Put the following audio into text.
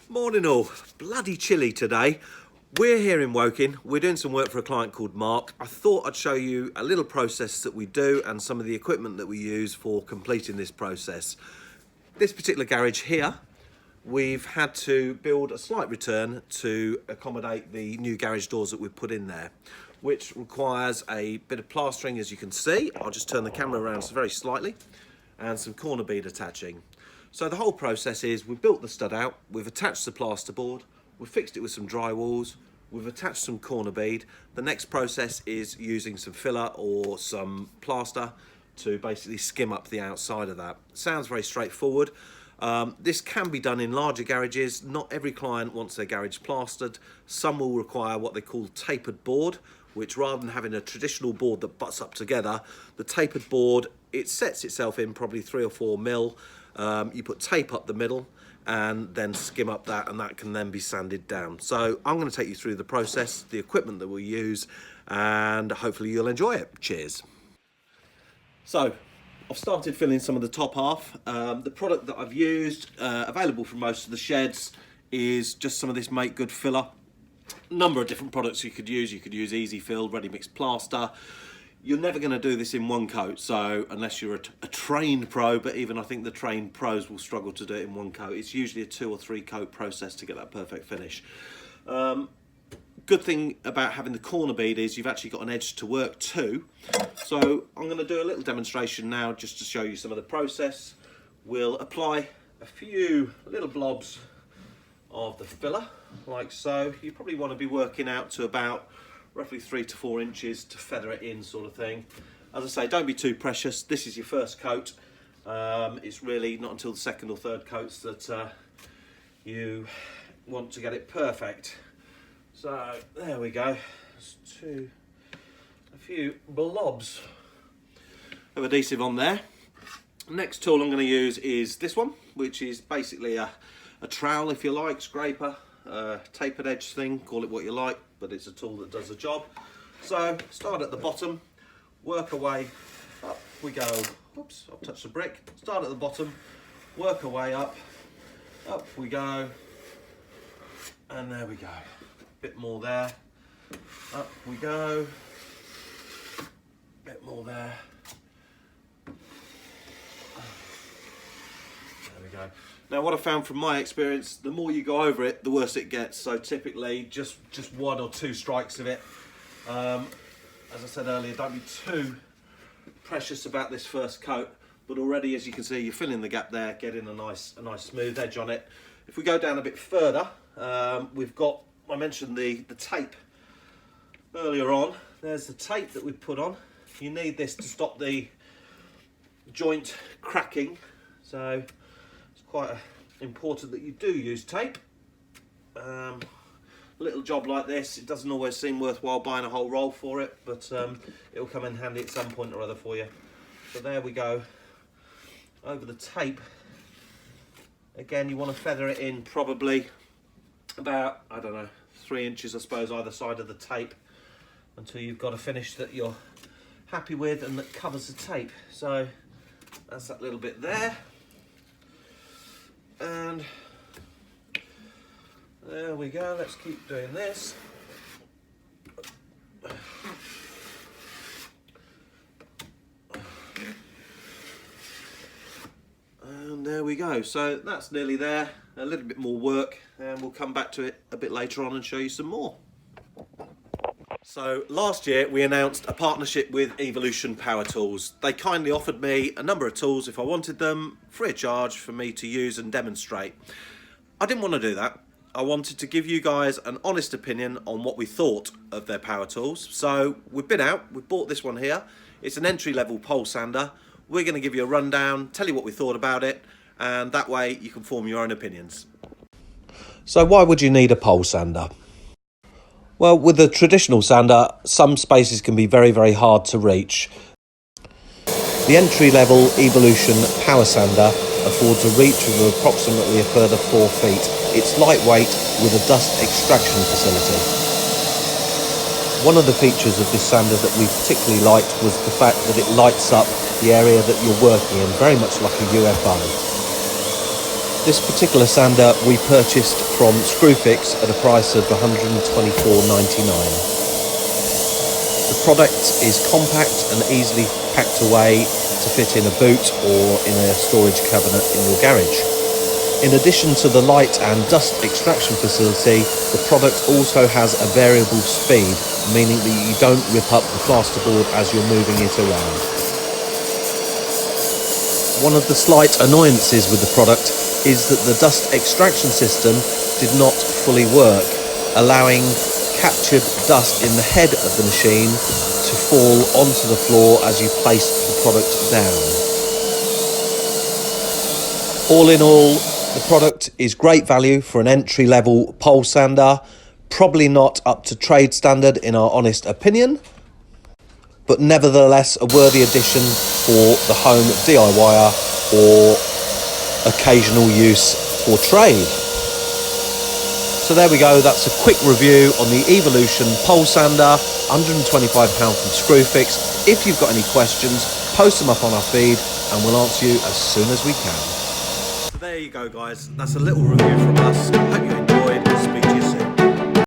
Morning all, bloody chilly today. We're here in Woking, we're doing some work for a client called Mark. I thought I'd show you a little process that we do and some of the equipment that we use for completing this process. This particular garage here, we've had to build a slight return to accommodate the new garage doors that we've put in there, which requires a bit of plastering, as you can see. I'll just turn the camera around very slightly, and some corner bead attaching. So the whole process is we've built the stud out, we've attached the plasterboard, we've fixed it with some drywalls, we've attached some corner bead. The next process is using some filler or some plaster to basically skim up the outside of that. Sounds very straightforward. This can be done in larger garages. Not every client wants their garage plastered. Some will require what they call tapered board, which rather than having a traditional board that butts up together, the tapered board, it sets itself in probably 3 or 4 mil. You put tape up the middle and then skim up that, and that can then be sanded down. So I'm going to take you through the process, the equipment that we use, and hopefully you'll enjoy it. Cheers. So I've started filling some of the top half. The product that I've used, available from most of the sheds, is just some of this Make Good filler. A number of different products you could use. You could use Easy Fill, ready mixed plaster. You're never going to do this in one coat, so unless you're a trained pro, but even I think the trained pros will struggle to do it in one coat. It's usually a 2 or 3 coat process to get that perfect finish. Good thing about having the corner bead is you've actually got an edge to work to. So I'm going to do a little demonstration now just to show you some of the process. We'll apply a few little blobs of the filler, like so. You probably want to be working out to about roughly 3 to 4 inches to feather it in, sort of thing. As I say, don't be too precious. This is your first coat. It's really not until the second or third coats that you want to get it perfect. So there we go. A few blobs of adhesive on there. Next tool I'm going to use is this one, which is basically a trowel, if you like, scraper, tapered edge thing, call it what you like, but it's a tool that does the job. So start at the bottom, work away, up we go. Oops, I've touched the brick. Start at the bottom, work away up we go, and there we go. Bit more there, up we go, bit more there. There we go. Now what I found from my experience, the more you go over it, the worse it gets. So typically just 1 or 2 strikes of it. As I said earlier, don't be too precious about this first coat, but already, as you can see, you're filling the gap there, getting a nice smooth edge on it. If we go down a bit further, we've got, I mentioned the tape earlier on. There's the tape that we've put on. You need this to stop the joint cracking. So quite important that you do use tape. A little job like this, it doesn't always seem worthwhile buying a whole roll for it, but it'll come in handy at some point or other for you. So there we go, over the tape. Again, you want to feather it in probably about, I don't know, 3 inches I suppose either side of the tape, until you've got a finish that you're happy with and that covers the tape. So that's that little bit there. And there we go, let's keep doing this. And there we go, so that's nearly there. A little bit more work, and we'll come back to it a bit later on and show you some more. So last year we announced a partnership with Evolution Power Tools. They kindly offered me a number of tools if I wanted them, free of charge for me to use and demonstrate. I didn't want to do that. I wanted to give you guys an honest opinion on what we thought of their power tools. So we've been out, we've bought this one here. It's an entry-level pole sander. We're going to give you a rundown, tell you what we thought about it, and that way you can form your own opinions. So why would you need a pole sander? Well, with a traditional sander, some spaces can be very, very hard to reach. The entry-level Evolution Power Sander affords a reach of approximately a further 4 feet. It's lightweight with a dust extraction facility. One of the features of this sander that we particularly liked was the fact that it lights up the area that you're working in, very much like a UFO. This particular sander we purchased from Screwfix at a price of £124.99. The product is compact and easily packed away to fit in a boot or in a storage cabinet in your garage. In addition to the light and dust extraction facility, the product also has a variable speed, meaning that you don't rip up the plasterboard as you're moving it around. One of the slight annoyances with the product is that the dust extraction system did not fully work, allowing captured dust in the head of the machine to fall onto the floor as you place the product down. All in all, the product is great value for an entry-level pole sander, probably not up to trade standard in our honest opinion, but nevertheless a worthy addition for the home DIYer or occasional use for trade. So there we go, that's a quick review on the Evolution pole sander, £125 from Screwfix. If you've got any questions, post them up on our feed and we'll answer you as soon as we can. So there you go guys, that's a little review from us. Hope you enjoyed, speak to you soon.